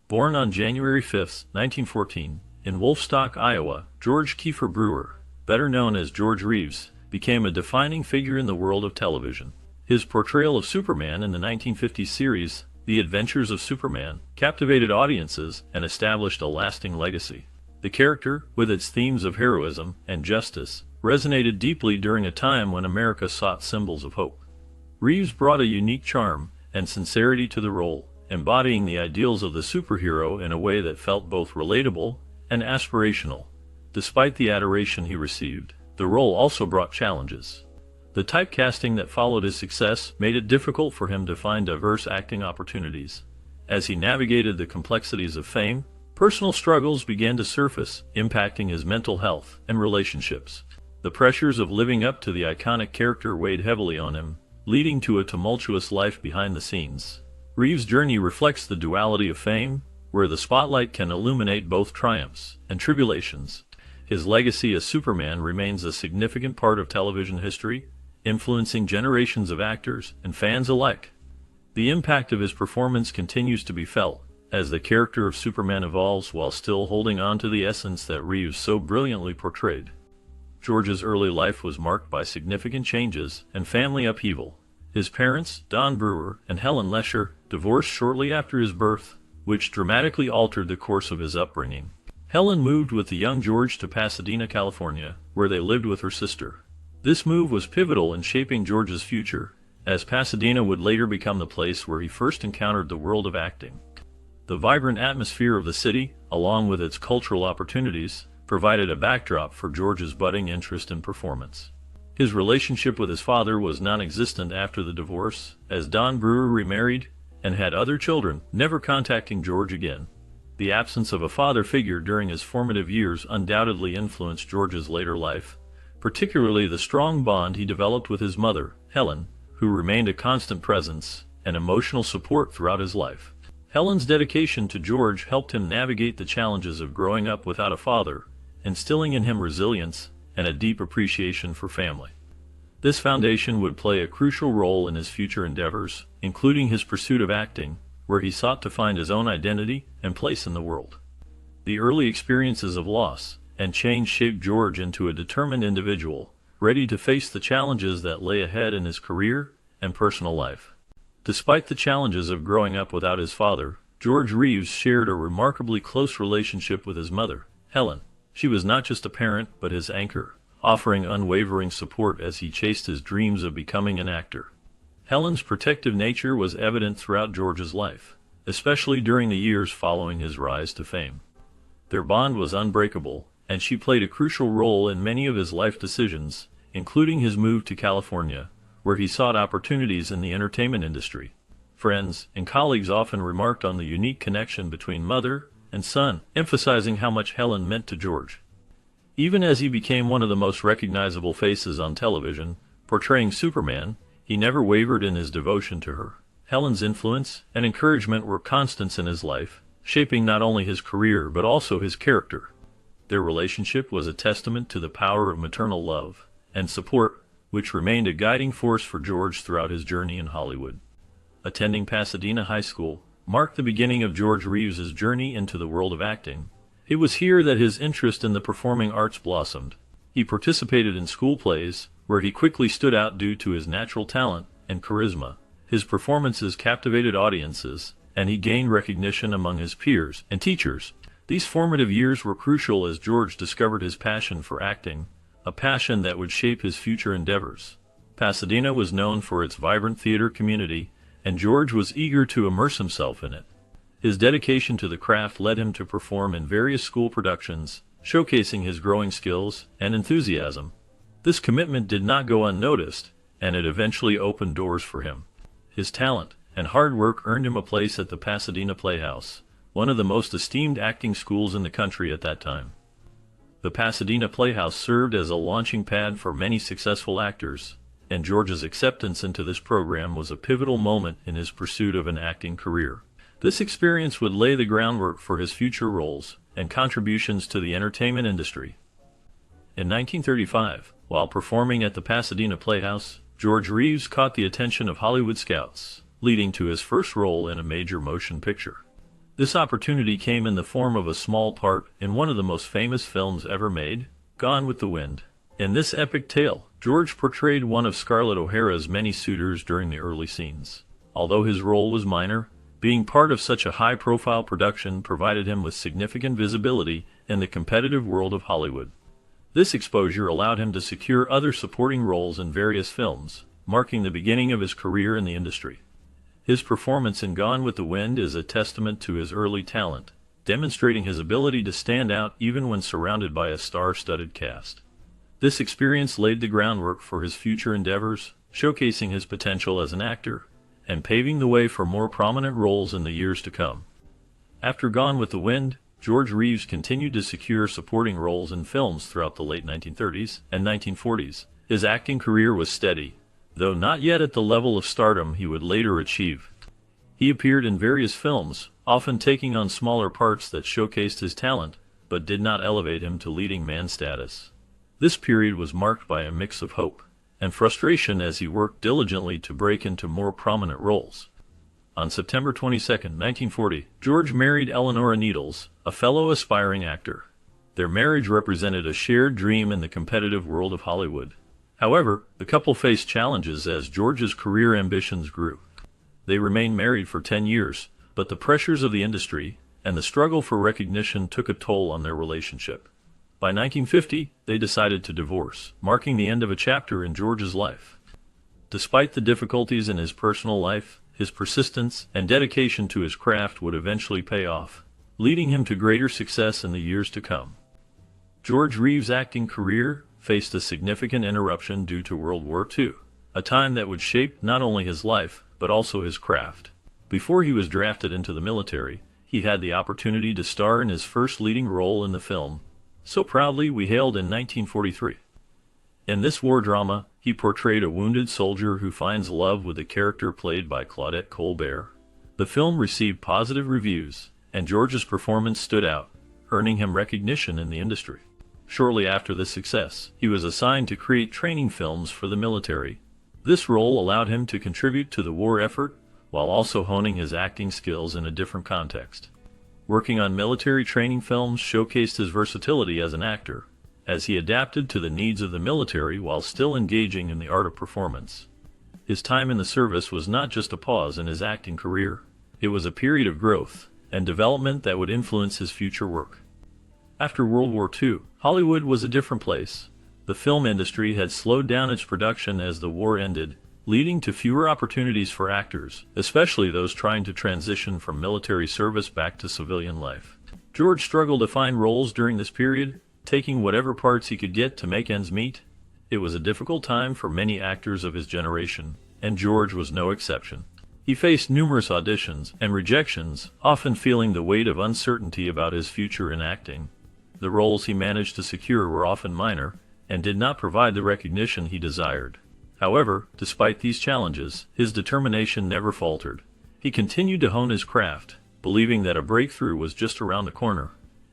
Born on January 5, 1914, in Wolfstock, Iowa, George Kiefer Brewer, better known as George Reeves, became a defining figure in the world of television. His portrayal of Superman in the 1950s series, The Adventures of Superman, captivated audiences and established a lasting legacy. The character, with its themes of heroism and justice, resonated deeply during a time when America sought symbols of hope. Reeves brought a unique charm and sincerity to the role, embodying the ideals of the superhero in a way that felt both relatable and aspirational. Despite the adoration he received, the role also brought challenges. The typecasting that followed his success made it difficult for him to find diverse acting opportunities. As he navigated the complexities of fame, personal struggles began to surface, impacting his mental health and relationships. The pressures of living up to the iconic character weighed heavily on him, leading to a tumultuous life behind the scenes. Reeves' journey reflects the duality of fame, where the spotlight can illuminate both triumphs and tribulations. His legacy as Superman remains a significant part of television history, influencing generations of actors and fans alike. The impact of his performance continues to be felt, as the character of Superman evolves while still holding on to the essence that Reeves so brilliantly portrayed. George's early life was marked by significant changes and family upheaval. His parents, Don Brewer and Helen Lesher, divorced shortly after his birth, which dramatically altered the course of his upbringing. Helen moved with the young George to Pasadena, California, where they lived with her sister. This move was pivotal in shaping George's future, as Pasadena would later become the place where he first encountered the world of acting. The vibrant atmosphere of the city, along with its cultural opportunities, provided a backdrop for George's budding interest in performance. His relationship with his father was non-existent after the divorce, as Don Brewer remarried and had other children, never contacting George again. The absence of a father figure during his formative years undoubtedly influenced George's later life, particularly the strong bond he developed with his mother, Helen, who remained a constant presence and emotional support throughout his life. Helen's dedication to George helped him navigate the challenges of growing up without a father, instilling in him resilience and a deep appreciation for family. This foundation would play a crucial role in his future endeavors, including his pursuit of acting, where he sought to find his own identity and place in the world. The early experiences of loss and change shaped George into a determined individual, ready to face the challenges that lay ahead in his career and personal life. Despite the challenges of growing up without his father, George Reeves shared a remarkably close relationship with his mother, Helen. She was not just a parent, but his anchor, offering unwavering support as he chased his dreams of becoming an actor. Helen's protective nature was evident throughout George's life, especially during the years following his rise to fame. Their bond was unbreakable, and she played a crucial role in many of his life decisions, including his move to California, where he sought opportunities in the entertainment industry. Friends and colleagues often remarked on the unique connection between mother and son, emphasizing how much Helen meant to George. Even as he became one of the most recognizable faces on television, portraying Superman, he never wavered in his devotion to her. Helen's influence and encouragement were constants in his life, shaping not only his career but also his character. Their relationship was a testament to the power of maternal love and support, which remained a guiding force for George throughout his journey in Hollywood. Attending Pasadena High School marked the beginning of George Reeves' journey into the world of acting. It was here that his interest in the performing arts blossomed. He participated in school plays, where he quickly stood out due to his natural talent and charisma. His performances captivated audiences, and he gained recognition among his peers and teachers. These formative years were crucial as George discovered his passion for acting, a passion that would shape his future endeavors. Pasadena was known for its vibrant theater community, and George was eager to immerse himself in it. His dedication to the craft led him to perform in various school productions, showcasing his growing skills and enthusiasm. This commitment did not go unnoticed, and it eventually opened doors for him. His talent and hard work earned him a place at the Pasadena Playhouse, one of the most esteemed acting schools in the country at that time. The Pasadena Playhouse served as a launching pad for many successful actors, and George's acceptance into this program was a pivotal moment in his pursuit of an acting career. This experience would lay the groundwork for his future roles and contributions to the entertainment industry. In 1935, while performing at the Pasadena Playhouse, George Reeves caught the attention of Hollywood scouts, leading to his first role in a major motion picture. This opportunity came in the form of a small part in one of the most famous films ever made, Gone with the Wind. In this epic tale, George portrayed one of Scarlett O'Hara's many suitors during the early scenes. Although his role was minor, being part of such a high-profile production provided him with significant visibility in the competitive world of Hollywood. This exposure allowed him to secure other supporting roles in various films, marking the beginning of his career in the industry. His performance in Gone with the Wind is a testament to his early talent, demonstrating his ability to stand out even when surrounded by a star-studded cast. This experience laid the groundwork for his future endeavors, showcasing his potential as an actor, and paving the way for more prominent roles in the years to come. After Gone with the Wind, George Reeves continued to secure supporting roles in films throughout the late 1930s and 1940s. His acting career was steady, though not yet at the level of stardom he would later achieve. He appeared in various films, often taking on smaller parts that showcased his talent, but did not elevate him to leading man status. This period was marked by a mix of hope and frustration as he worked diligently to break into more prominent roles. On September 22, 1940, George married Eleanora Needles, a fellow aspiring actor. Their marriage represented a shared dream in the competitive world of Hollywood. However, the couple faced challenges as George's career ambitions grew. They remained married for 10 years, but the pressures of the industry and the struggle for recognition took a toll on their relationship. By 1950, they decided to divorce, marking the end of a chapter in George's life. Despite the difficulties in his personal life, his persistence and dedication to his craft would eventually pay off, leading him to greater success in the years to come. George Reeves' acting career faced a significant interruption due to World War II, a time that would shape not only his life, but also his craft. Before he was drafted into the military, he had the opportunity to star in his first leading role in the film, So Proudly We Hailed, in 1943. In this war drama, he portrayed a wounded soldier who finds love with a character played by Claudette Colbert. The film received positive reviews, and George's performance stood out, earning him recognition in the industry. Shortly after this success, he was assigned to create training films for the military. This role allowed him to contribute to the war effort, while also honing his acting skills in a different context. Working on military training films showcased his versatility as an actor, as he adapted to the needs of the military while still engaging in the art of performance. His time in the service was not just a pause in his acting career, it was a period of growth and development that would influence his future work. After World War II, Hollywood was a different place. The film industry had slowed down its production as the war ended, leading to fewer opportunities for actors, especially those trying to transition from military service back to civilian life. George struggled to find roles during this period, taking whatever parts he could get to make ends meet. It was a difficult time for many actors of his generation, and George was no exception. He faced numerous auditions and rejections, often feeling the weight of uncertainty about his future in acting. The roles he managed to secure were often minor, and did not provide the recognition he desired. However, despite these challenges, his determination never faltered. He continued to hone his craft, believing that a breakthrough was just around the corner.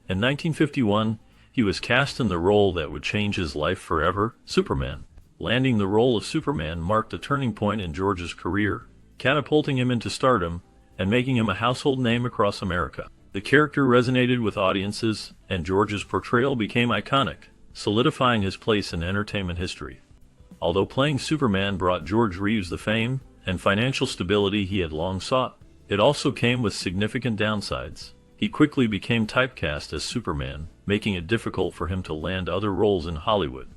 In 1951, he was cast in the role that would change his life forever, Superman. Landing the role of Superman marked a turning point in George's career, catapulting him into stardom and making him a household name across America. The character resonated with audiences, and George's portrayal became iconic, solidifying his place in entertainment history. Although playing Superman brought George Reeves the fame and financial stability he had long sought, it also came with significant downsides. He quickly became typecast as Superman, making it difficult for him to land other roles in Hollywood.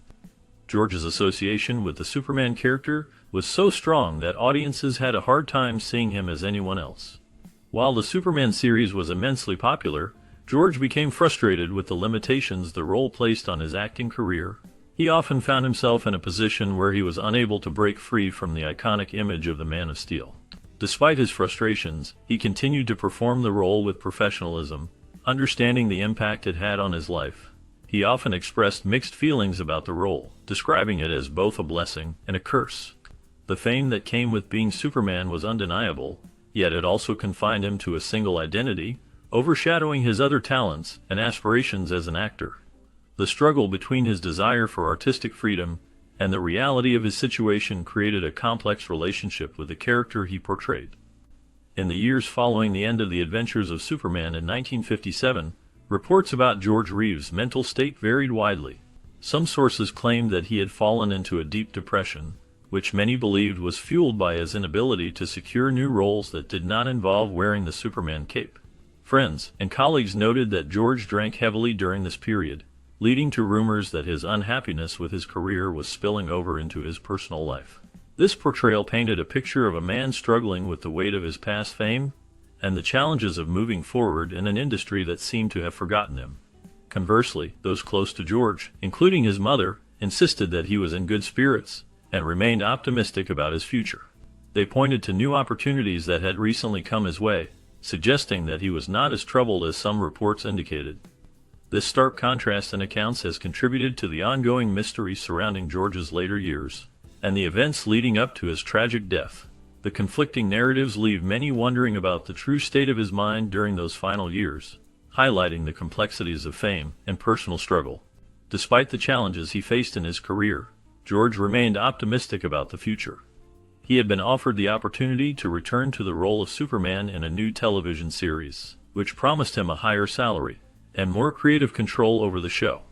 George's association with the Superman character was so strong that audiences had a hard time seeing him as anyone else. While the Superman series was immensely popular, George became frustrated with the limitations the role placed on his acting career. He often found himself in a position where he was unable to break free from the iconic image of the Man of Steel. Despite his frustrations, he continued to perform the role with professionalism, understanding the impact it had on his life. He often expressed mixed feelings about the role, describing it as both a blessing and a curse. The fame that came with being Superman was undeniable, yet it also confined him to a single identity, overshadowing his other talents and aspirations as an actor. The struggle between his desire for artistic freedom and the reality of his situation created a complex relationship with the character he portrayed. In the years following the end of the adventures of Superman in 1957, reports about George Reeves' mental state varied widely. Some sources claimed that he had fallen into a deep depression, which many believed was fueled by his inability to secure new roles that did not involve wearing the Superman cape. Friends and colleagues noted that George drank heavily during this period, leading to rumors that his unhappiness with his career was spilling over into his personal life. This portrayal painted a picture of a man struggling with the weight of his past fame and the challenges of moving forward in an industry that seemed to have forgotten him. Conversely, those close to George, including his mother, insisted that he was in good spirits and remained optimistic about his future. They pointed to new opportunities that had recently come his way, suggesting that he was not as troubled as some reports indicated. This stark contrast in accounts has contributed to the ongoing mystery surrounding George's later years and the events leading up to his tragic death. The conflicting narratives leave many wondering about the true state of his mind during those final years, highlighting the complexities of fame and personal struggle. Despite the challenges he faced in his career, George remained optimistic about the future. He had been offered the opportunity to return to the role of Superman in a new television series, which promised him a higher salary and more creative control over the show.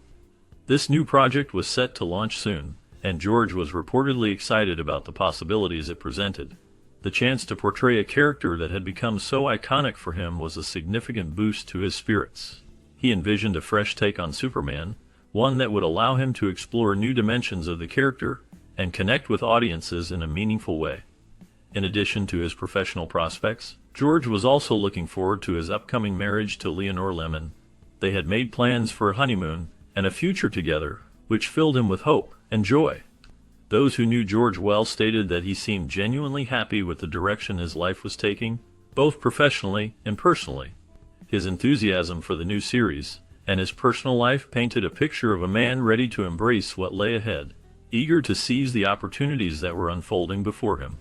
This new project was set to launch soon, and George was reportedly excited about the possibilities it presented. The chance to portray a character that had become so iconic for him was a significant boost to his spirits. He envisioned a fresh take on Superman, one that would allow him to explore new dimensions of the character and connect with audiences in a meaningful way. In addition to his professional prospects, George was also looking forward to his upcoming marriage to Leonore Lemon. They had made plans for a honeymoon and a future together, which filled him with hope and joy. Those who knew George well stated that he seemed genuinely happy with the direction his life was taking, both professionally and personally. His enthusiasm for the new series and his personal life painted a picture of a man ready to embrace what lay ahead, eager to seize the opportunities that were unfolding before him.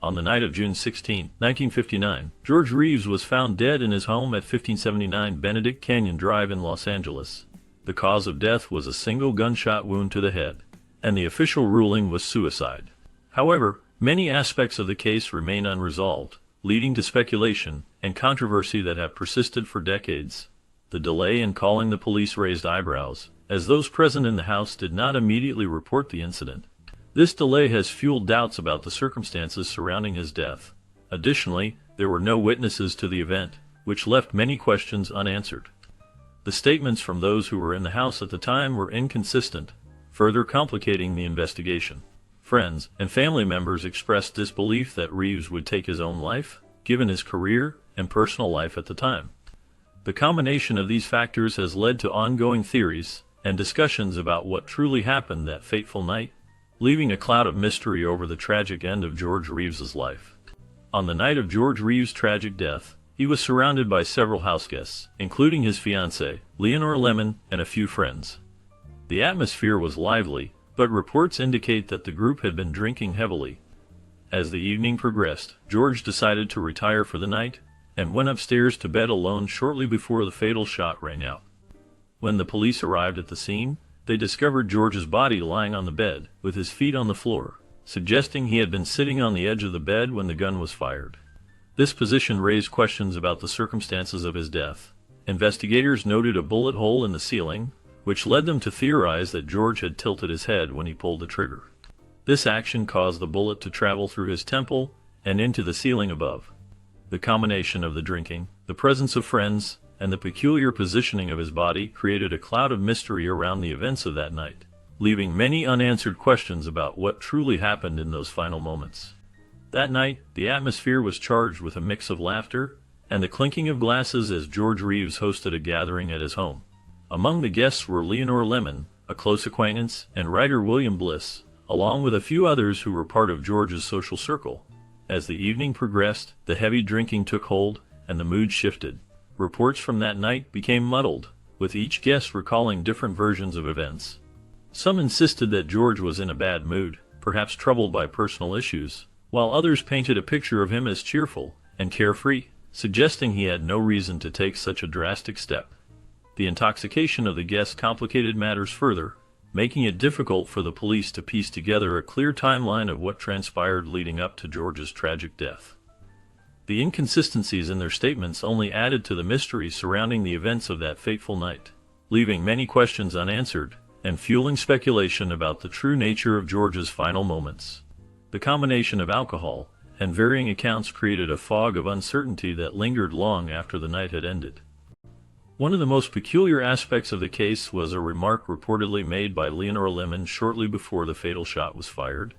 On the night of June 16, 1959, George Reeves was found dead in his home at 1579 Benedict Canyon Drive in Los Angeles. The cause of death was a single gunshot wound to the head, and the official ruling was suicide. However, many aspects of the case remain unresolved, leading to speculation and controversy that have persisted for decades. The delay in calling the police raised eyebrows, as those present in the house did not immediately report the incident. This delay has fueled doubts about the circumstances surrounding his death. Additionally, there were no witnesses to the event, which left many questions unanswered. The statements from those who were in the house at the time were inconsistent, further complicating the investigation. Friends and family members expressed disbelief that Reeves would take his own life, given his career and personal life at the time. The combination of these factors has led to ongoing theories and discussions about what truly happened that fateful night, leaving a cloud of mystery over the tragic end of George Reeves's life. On the night of George Reeves' tragic death, he was surrounded by several house guests, including his fiancée, Leonore Lemon, and a few friends. The atmosphere was lively, but reports indicate that the group had been drinking heavily. As the evening progressed, George decided to retire for the night and went upstairs to bed alone shortly before the fatal shot rang out. When the police arrived at the scene, they discovered George's body lying on the bed, with his feet on the floor, suggesting he had been sitting on the edge of the bed when the gun was fired. This position raised questions about the circumstances of his death. Investigators noted a bullet hole in the ceiling, which led them to theorize that George had tilted his head when he pulled the trigger. This action caused the bullet to travel through his temple and into the ceiling above. The combination of the drinking, the presence of friends, and the peculiar positioning of his body created a cloud of mystery around the events of that night, leaving many unanswered questions about what truly happened in those final moments. That night, the atmosphere was charged with a mix of laughter and the clinking of glasses as George Reeves hosted a gathering at his home. Among the guests were Leonore Lemon, a close acquaintance, and writer William Bliss, along with a few others who were part of George's social circle. As the evening progressed, the heavy drinking took hold, and the mood shifted. Reports from that night became muddled, with each guest recalling different versions of events. Some insisted that George was in a bad mood, perhaps troubled by personal issues, while others painted a picture of him as cheerful and carefree, suggesting he had no reason to take such a drastic step. The intoxication of the guests complicated matters further, making it difficult for the police to piece together a clear timeline of what transpired leading up to George's tragic death. The inconsistencies in their statements only added to the mystery surrounding the events of that fateful night, leaving many questions unanswered and fueling speculation about the true nature of George's final moments. The combination of alcohol and varying accounts created a fog of uncertainty that lingered long after the night had ended. One of the most peculiar aspects of the case was a remark reportedly made by Leonora Lemon shortly before the fatal shot was fired.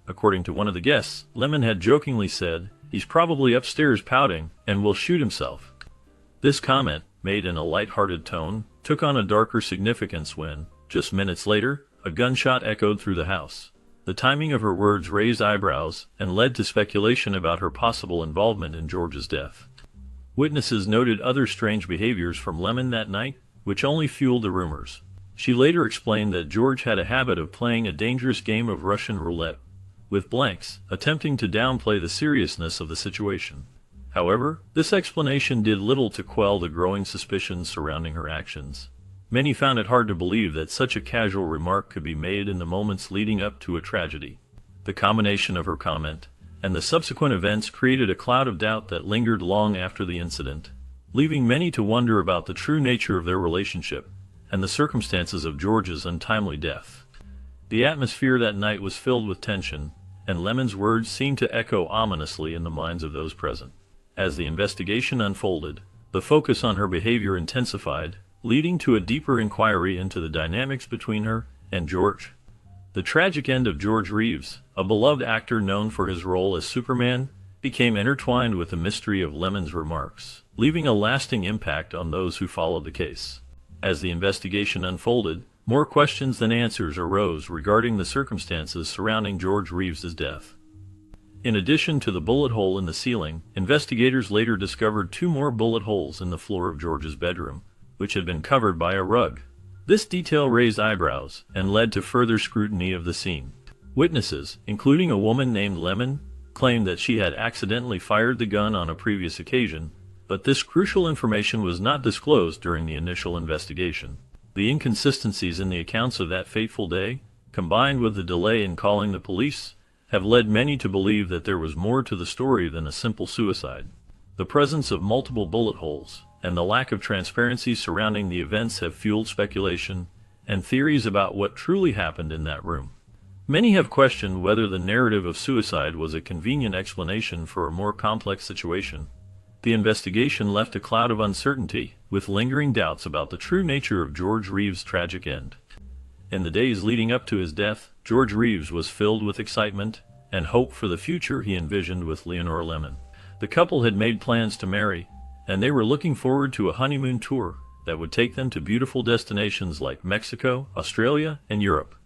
According to one of the guests, Lemon had jokingly said, "He's probably upstairs pouting and will shoot himself." This comment, made in a light-hearted tone, took on a darker significance when, just minutes later, a gunshot echoed through the house. The timing of her words raised eyebrows and led to speculation about her possible involvement in George's death. Witnesses noted other strange behaviors from Lemon that night, which only fueled the rumors. She later explained that George had a habit of playing a dangerous game of Russian roulette with blanks, attempting to downplay the seriousness of the situation. However, this explanation did little to quell the growing suspicions surrounding her actions. Many found it hard to believe that such a casual remark could be made in the moments leading up to a tragedy. The combination of her comment and the subsequent events created a cloud of doubt that lingered long after the incident, leaving many to wonder about the true nature of their relationship and the circumstances of George's untimely death. The atmosphere that night was filled with tension, and Lemon's words seemed to echo ominously in the minds of those present. As the investigation unfolded, the focus on her behavior intensified, leading to a deeper inquiry into the dynamics between her and George. The tragic end of George Reeves, a beloved actor known for his role as Superman, became intertwined with the mystery of Lemon's remarks, leaving a lasting impact on those who followed the case. As the investigation unfolded, more questions than answers arose regarding the circumstances surrounding George Reeves' death. In addition to the bullet hole in the ceiling, investigators later discovered 2 more bullet holes in the floor of George's bedroom, which had been covered by a rug. This detail raised eyebrows and led to further scrutiny of the scene. Witnesses, including a woman named Lemon, claimed that she had accidentally fired the gun on a previous occasion, but this crucial information was not disclosed during the initial investigation. The inconsistencies in the accounts of that fateful day, combined with the delay in calling the police, have led many to believe that there was more to the story than a simple suicide. The presence of multiple bullet holes and the lack of transparency surrounding the events have fueled speculation and theories about what truly happened in that room. Many have questioned whether the narrative of suicide was a convenient explanation for a more complex situation. The investigation left a cloud of uncertainty, with lingering doubts about the true nature of George Reeves' tragic end. In the days leading up to his death, George Reeves was filled with excitement and hope for the future he envisioned with Leonora Lemon. The couple had made plans to marry, and they were looking forward to a honeymoon tour that would take them to beautiful destinations like Mexico, Australia, and Europe.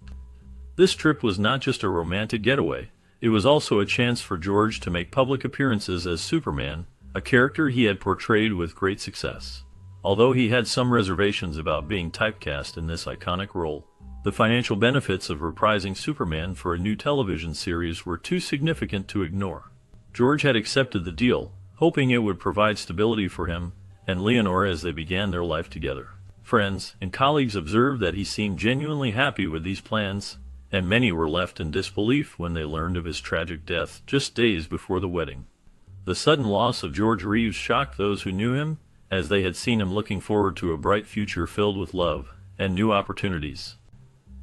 This trip was not just a romantic getaway, it was also a chance for George to make public appearances as Superman, a character he had portrayed with great success. Although he had some reservations about being typecast in this iconic role, the financial benefits of reprising Superman for a new television series were too significant to ignore. George had accepted the deal, hoping it would provide stability for him and Leonora as they began their life together. Friends and colleagues observed that he seemed genuinely happy with these plans, and many were left in disbelief when they learned of his tragic death just days before the wedding. The sudden loss of George Reeves shocked those who knew him, as they had seen him looking forward to a bright future filled with love and new opportunities.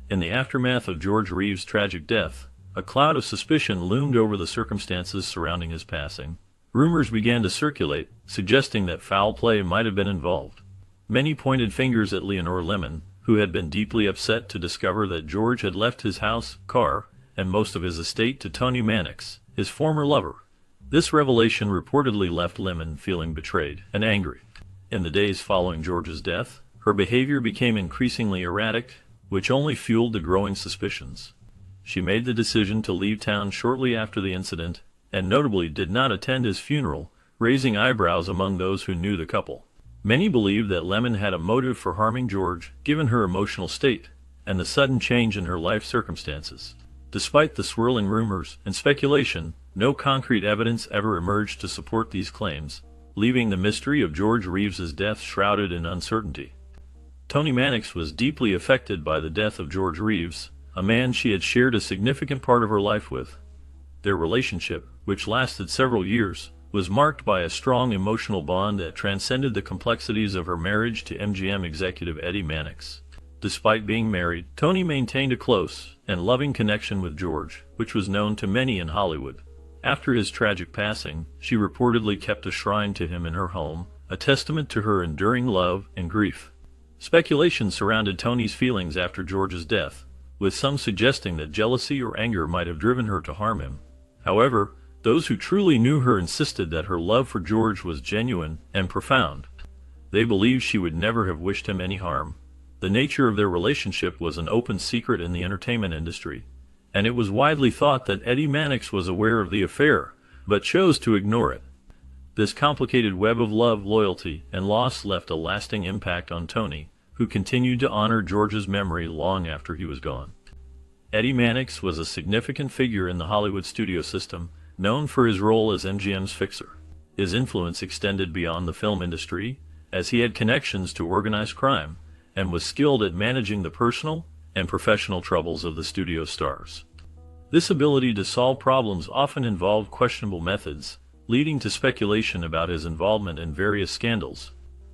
In the aftermath of George Reeves' tragic death, a cloud of suspicion loomed over the circumstances surrounding his passing. Rumors began to circulate, suggesting that foul play might have been involved. Many pointed fingers at Leonora Lemon, who had been deeply upset to discover that George had left his house, car, and most of his estate to Tony Mannix, his former lover. This revelation reportedly left Lemon feeling betrayed and angry. In the days following George's death, her behavior became increasingly erratic, which only fueled the growing suspicions. She made the decision to leave town shortly after the incident, and notably did not attend his funeral, raising eyebrows among those who knew the couple. Many believed that Lemon had a motive for harming George, given her emotional state and the sudden change in her life circumstances. Despite the swirling rumors and speculation, no concrete evidence ever emerged to support these claims, leaving the mystery of George Reeves' death shrouded in uncertainty. Tony Mannix was deeply affected by the death of George Reeves, a man she had shared a significant part of her life with. Their relationship, which lasted several years, was marked by a strong emotional bond that transcended the complexities of her marriage to MGM executive Eddie Mannix. Despite being married, Toni maintained a close and loving connection with George, which was known to many in Hollywood. After his tragic passing, she reportedly kept a shrine to him in her home, a testament to her enduring love and grief. Speculation surrounded Toni's feelings after George's death, with some suggesting that jealousy or anger might have driven her to harm him. However, those who truly knew her insisted that her love for George was genuine and profound. They believed she would never have wished him any harm. The nature of their relationship was an open secret in the entertainment industry, and it was widely thought that Eddie Mannix was aware of the affair, but chose to ignore it. This complicated web of love, loyalty, and loss left a lasting impact on Toni, who continued to honor George's memory long after he was gone. Eddie Mannix was a significant figure in the Hollywood studio system, known for his role as MGM's fixer. His influence extended beyond the film industry, as he had connections to organized crime, and was skilled at managing the personal and professional troubles of the studio stars. This ability to solve problems often involved questionable methods, leading to speculation about his involvement in various scandals.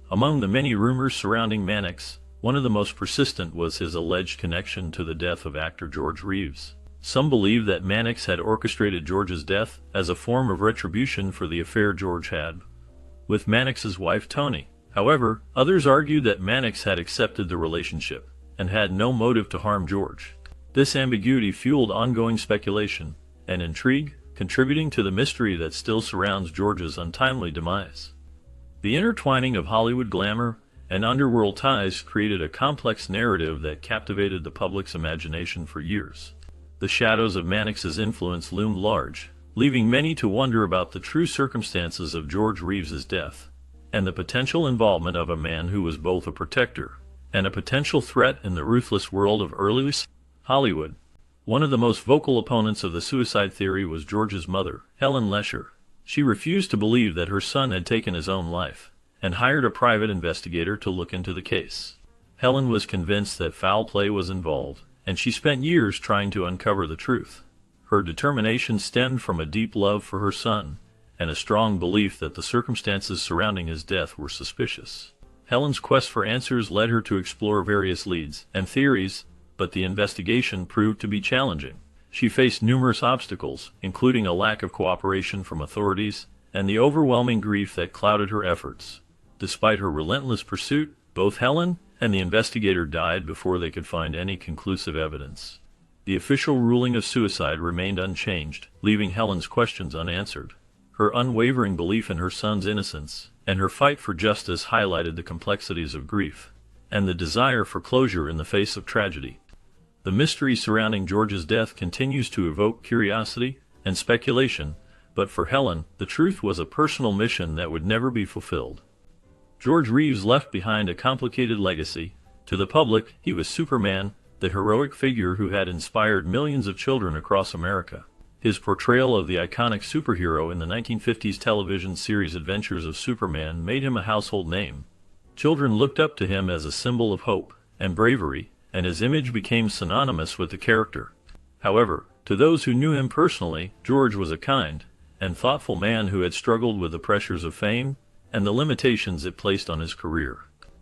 Among the many rumors surrounding Mannix, one of the most persistent was his alleged connection to the death of actor George Reeves. Some believe that Mannix had orchestrated George's death as a form of retribution for the affair George had with Mannix's wife Toni. However, others argue that Mannix had accepted the relationship and had no motive to harm George. This ambiguity fueled ongoing speculation and intrigue, contributing to the mystery that still surrounds George's untimely demise. The intertwining of Hollywood glamour and underworld ties created a complex narrative that captivated the public's imagination for years. The shadows of Mannix's influence loomed large, leaving many to wonder about the true circumstances of George Reeves's death, and the potential involvement of a man who was both a protector and a potential threat in the ruthless world of early Hollywood. One of the most vocal opponents of the suicide theory was George's mother, Helen Lesher. She refused to believe that her son had taken his own life, and hired a private investigator to look into the case. Helen was convinced that foul play was involved, and she spent years trying to uncover the truth. Her determination stemmed from a deep love for her son, and a strong belief that the circumstances surrounding his death were suspicious. Helen's quest for answers led her to explore various leads and theories, but the investigation proved to be challenging. She faced numerous obstacles, including a lack of cooperation from authorities, and the overwhelming grief that clouded her efforts. Despite her relentless pursuit, both Helen and the investigator died before they could find any conclusive evidence. The official ruling of suicide remained unchanged, leaving Helen's questions unanswered. Her unwavering belief in her son's innocence and her fight for justice highlighted the complexities of grief and the desire for closure in the face of tragedy. The mystery surrounding George's death continues to evoke curiosity and speculation, but for Helen, the truth was a personal mission that would never be fulfilled. George Reeves left behind a complicated legacy. To the public, he was Superman, the heroic figure who had inspired millions of children across America. His portrayal of the iconic superhero in the 1950s television series Adventures of Superman made him a household name. Children looked up to him as a symbol of hope and bravery, and his image became synonymous with the character. However, to those who knew him personally, George was a kind and thoughtful man who had struggled with the pressures of fame and the limitations it placed on his career.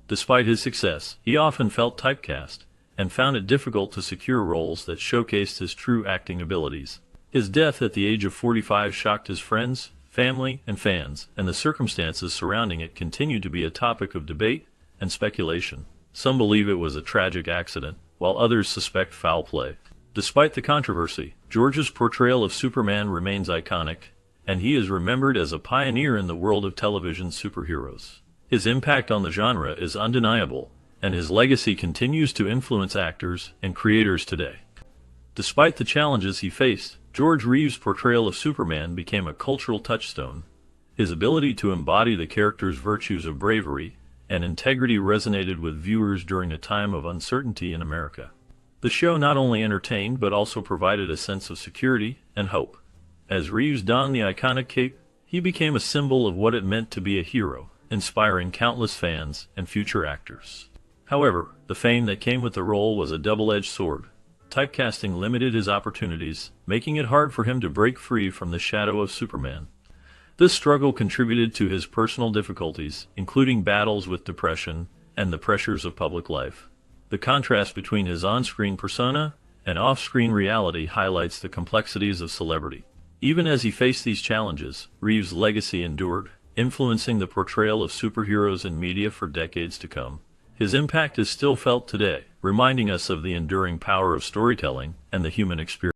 Despite his success, he often felt typecast and found it difficult to secure roles that showcased his true acting abilities. His death at the age of 45 shocked his friends, family, and fans, and the circumstances surrounding it continue to be a topic of debate and speculation. Some believe it was a tragic accident, while others suspect foul play. Despite the controversy, George's portrayal of Superman remains iconic, and he is remembered as a pioneer in the world of television superheroes. His impact on the genre is undeniable, and his legacy continues to influence actors and creators today. Despite the challenges he faced, George Reeves' portrayal of Superman became a cultural touchstone. His ability to embody the character's virtues of bravery and integrity resonated with viewers during a time of uncertainty in America. The show not only entertained but also provided a sense of security and hope. As Reeves donned the iconic cape, he became a symbol of what it meant to be a hero, inspiring countless fans and future actors. However, the fame that came with the role was a double-edged sword. Typecasting limited his opportunities, making it hard for him to break free from the shadow of Superman. This struggle contributed to his personal difficulties, including battles with depression and the pressures of public life. The contrast between his on-screen persona and off-screen reality highlights the complexities of celebrity. Even as he faced these challenges, Reeves' legacy endured, influencing the portrayal of superheroes in media for decades to come. His impact is still felt today, reminding us of the enduring power of storytelling and the human experience.